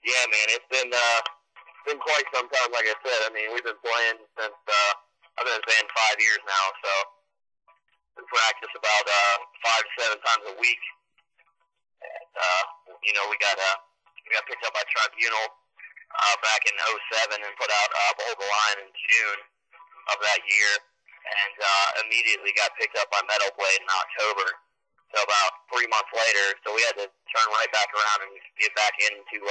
Yeah, man, it's been quite some time. Like I said, I mean, we've been playing since I've been in the band 5 years now, so we practice about 5 to 7 times a week. And we got picked up by Tribunal back in '07 and put out Behold the Line in June of that year, and immediately got picked up by Metal Blade in October. So about 3 months later, so we had to turn right back around and get back into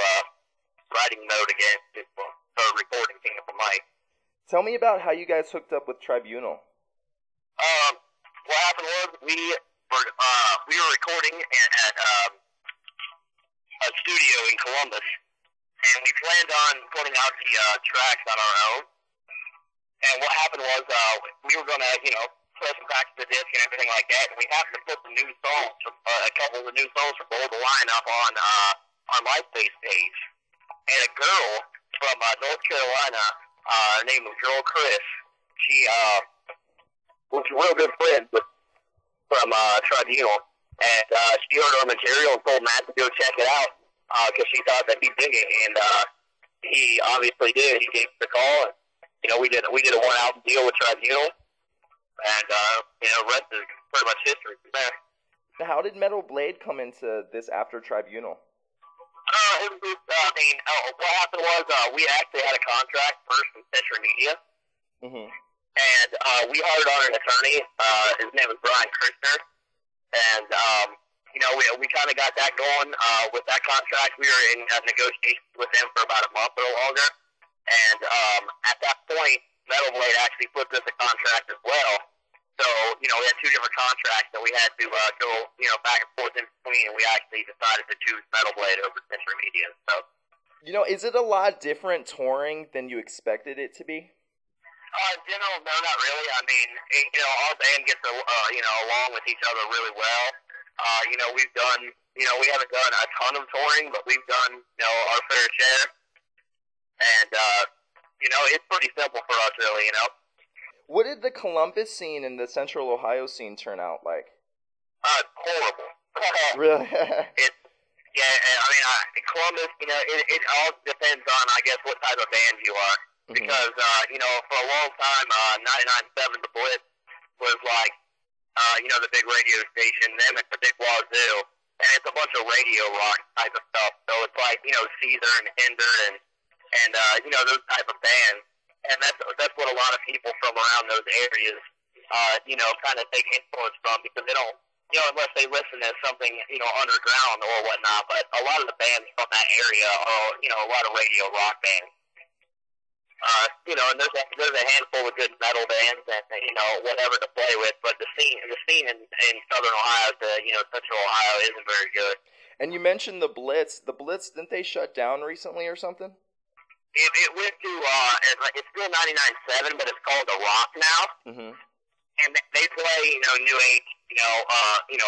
writing mode again to start recording King of the Mic. Tell me about how you guys hooked up with Tribunal. What happened was we were recording at a studio in Columbus, and we planned on putting out the tracks on our own. And what happened was we were going to, play some tracks to the disc and everything like that, and we happened to put the new songs, a couple of the new songs from Behold the Line up on our MySpace page. And a girl from North Carolina, named Girl Chris, she was a real good friend from Tribunal, and she heard our material and told Matt to go check it out because she thought that he'd dig it, and he obviously did. He gave us a call, and we did a 1-album deal with Tribunal, and rest is pretty much history from there. How did Metal Blade come into this after Tribunal? What happened was we actually had a contract first from Century Media, and we hired on an attorney. His name was Brian Kirchner, and we kind of got that going with that contract. We were in negotiations with them for about a month or longer, and at that point, Metal Blade actually flipped us a contract as well. So, we had 2 different contracts that we had to go, back and forth in between, and we actually decided to choose Metal Blade over Century Media. So, is it a lot different touring than you expected it to be? In general, no, not really. I mean, our band gets, along with each other really well. We've done, we haven't done a ton of touring, but we've done, our fair share. And, it's pretty simple for us, really, What did the Columbus scene and the Central Ohio scene turn out like? Horrible. Really? Columbus, it all depends on, I guess, what type of band you are. Because, for a long time, 99.7 The Blitz was like, the big radio station, them at the big wazoo. And it's a bunch of radio rock type of stuff. So it's like, Caesar and Hinder and those type of bands. And that's what a lot of people from around those areas, kind of take influence from, because they don't, unless they listen to something, underground or whatnot. But a lot of the bands from that area are, a lot of radio rock bands. And there's a handful of good metal bands and, whatever to play with. But the scene in Southern Ohio to, Central Ohio isn't very good. And you mentioned the Blitz. The Blitz, didn't they shut down recently or something? It went to, it's still 99.7, but it's called The Rock now. And they play, new age,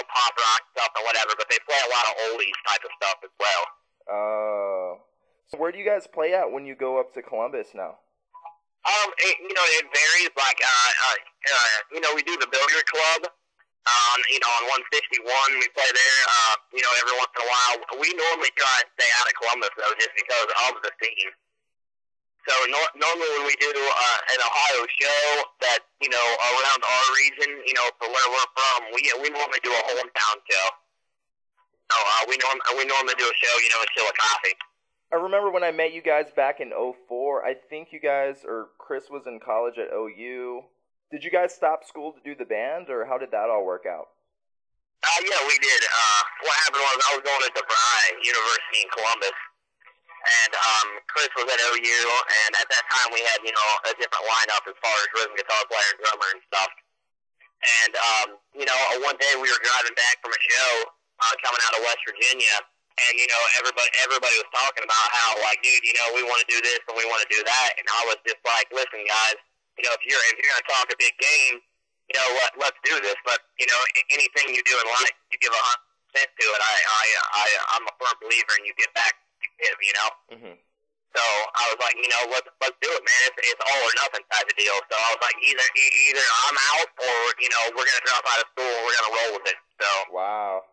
pop rock stuff or whatever, but they play a lot of oldies type of stuff as well. So where do you guys play at when you go up to Columbus now? It varies. Like, we do the Billiard Club, on 161. We play there, every once in a while. We normally try and stay out of Columbus, though, just because of the scene. So normally when we do an Ohio show that, around our region, for where we're from, we normally do a hometown show. So we normally do a show, in Chillicothe. I remember when I met you guys back in '04, I think you guys, or Chris was in college at OU. Did you guys stop school to do the band, or how did that all work out? Yeah, we did. What happened was I was going to DeVry University in Columbus. And Chris was at OU, and at that time we had, a different lineup as far as rhythm guitar player and drummer and stuff. And, one day we were driving back from a show coming out of West Virginia, and, everybody was talking about how, like, dude, we want to do this and we want to do that. And I was just like, listen, guys, if you're going to talk a big game, let's do this. But, anything you do in life, you give 100% to it. I'm a firm believer in you get back. So I was like, let's do it, man. It's all or nothing type of deal. So I was like, either I'm out or, we're going to drop out of school and we're going to roll with it. So wow.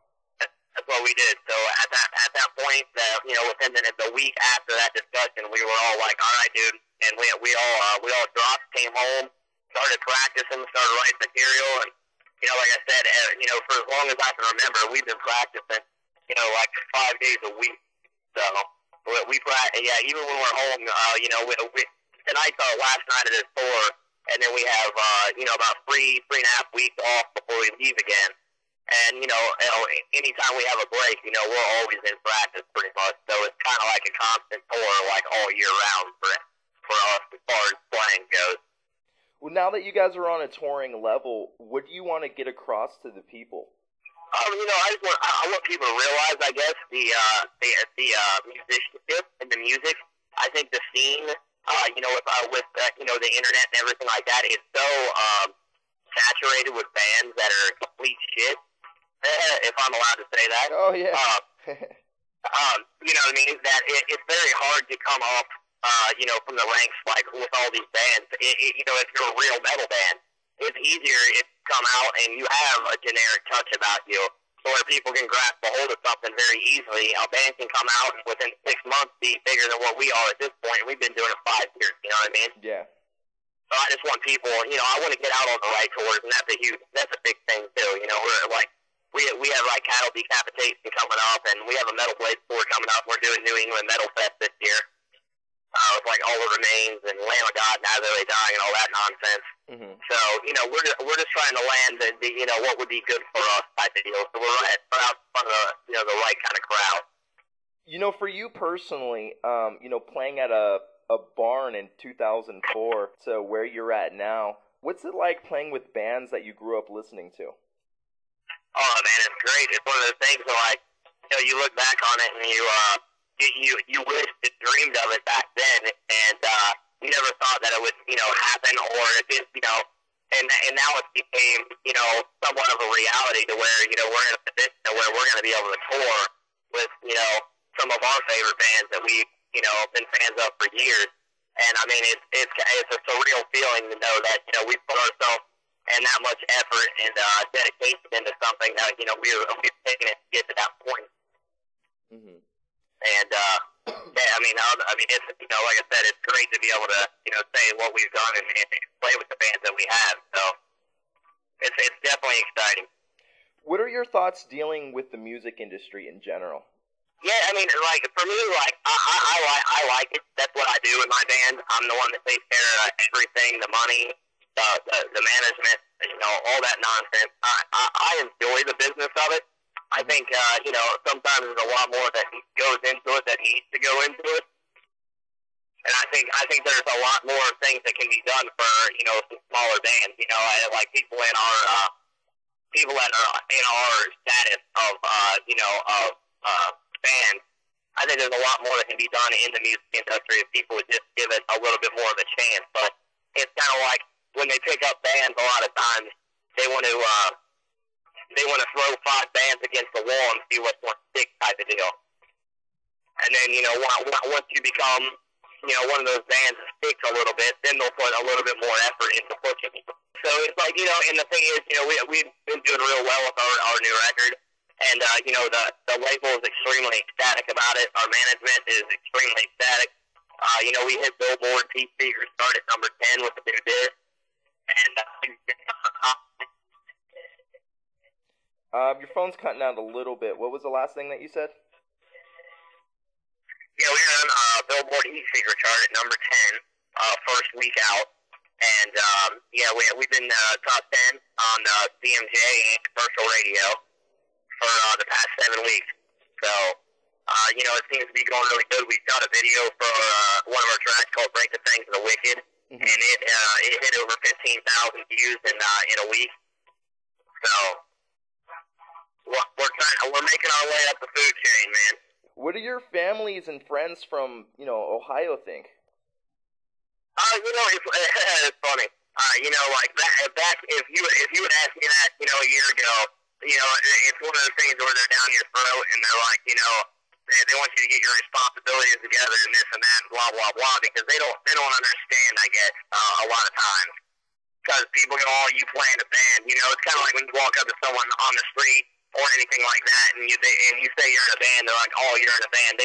That's what we did. So at that point, within the week after that discussion, we were all like, all right, dude, and we all dropped, came home, started practicing, started writing material, and like I said, for as long as I can remember, we've been practicing, like 5 days a week. So we practice, yeah, even when we're home, tonight's our last night of this tour, and then we have about three and a half weeks off before we leave again. And, anytime we have a break, we're always in practice pretty much. So it's kind of like a constant tour, like all year round for us as far as playing goes. Well, now that you guys are on a touring level, what do you want to get across to the people? I want people to realize, I guess, the musicianship and the music. I think the scene, with the internet and everything like that, is so saturated with bands that are complete shit. If I'm allowed to say that. Oh yeah. You know what I mean? That it's very hard to come up, from the ranks like with all these bands. If you're a real metal band, it's easier if you come out and you have a generic touch about you, so where people can grasp a hold of something very easily. A band can come out and within 6 months be bigger than what we are at this point. We've been doing it 5 years. You know what I mean? Yeah. So I just want people. I want to get out on the right tours, and that's a big thing too. We're like. We have like Cattle Decapitation coming up, and we have a Metal Blade tour coming up. We're doing New England Metal Fest this year. With like All the Remains and Lamb of God, Now They're Dying, and all that nonsense. Mm-hmm. So we're just trying to land the what would be good for us type of deal. So we're out in front of the right kind of crowd. For you personally, playing at a barn in 2004 to where you're at now, what's it like playing with bands that you grew up listening to? Oh man, it's great. It's one of those things where, like, you look back on it and you wish you dreamed of it back then, and you never thought that it would happen, or if it and now it became somewhat of a reality to where we're in a position where we're going to be able to tour with some of our favorite bands that we've been fans of for years, and I mean it's a surreal feeling to know that we put ourselves and that much effort and dedication into something that we've taken it to get to that point. Mm-hmm. And it's like I said, it's great to be able to say what we've done and play with the bands that we have. So it's definitely exciting. What are your thoughts dealing with the music industry in general? Yeah, I mean, like for me, like I like it. That's what I do in my band. I'm the one that takes care of everything, the money. The management, all that nonsense. I enjoy the business of it. I think, sometimes there's a lot more that goes into it that needs to go into it. And I think there's a lot more things that can be done for, some smaller bands. Like people that are in our status of, bands. I think there's a lot more that can be done in the music industry if people would just give it a little bit more of a chance. But it's kind of like, when they pick up bands, a lot of times they want to throw 5 bands against the wall and see what's more stick type of deal. And then once you become one of those bands that sticks a little bit, then they'll put a little bit more effort into pushing it. So it's like and the thing is we've been doing real well with our new record, and the label is extremely ecstatic about it. Our management is extremely ecstatic. We hit Billboard Peak Speakers, started number 10 with the new disc. And your phone's cutting out a little bit. What was the last thing that you said? Yeah, we were on Billboard Heat Seeker chart at number 10, first week out. And we've been top 10 on CMJ and commercial radio for the past 7 weeks. So, it seems to be going really good. We shot a video for one of our tracks called "Break the Thing to the Wicked." Mm-hmm. And it hit over 15,000 views in a week. So we're making our way up the food chain, man. What do your families and friends from Ohio think? It's funny. Like back if you would ask me that a year ago, it's one of those things where they're down your throat and they're like they want you to get your responsibilities together and this and that and blah blah blah, because they don't understand, I guess, a lot of times, because people go, "Oh, you play in a band." It's kind of like when you walk up to someone on the street or anything like that, and you say you're in a band, they're like, oh, you're in a band. They don't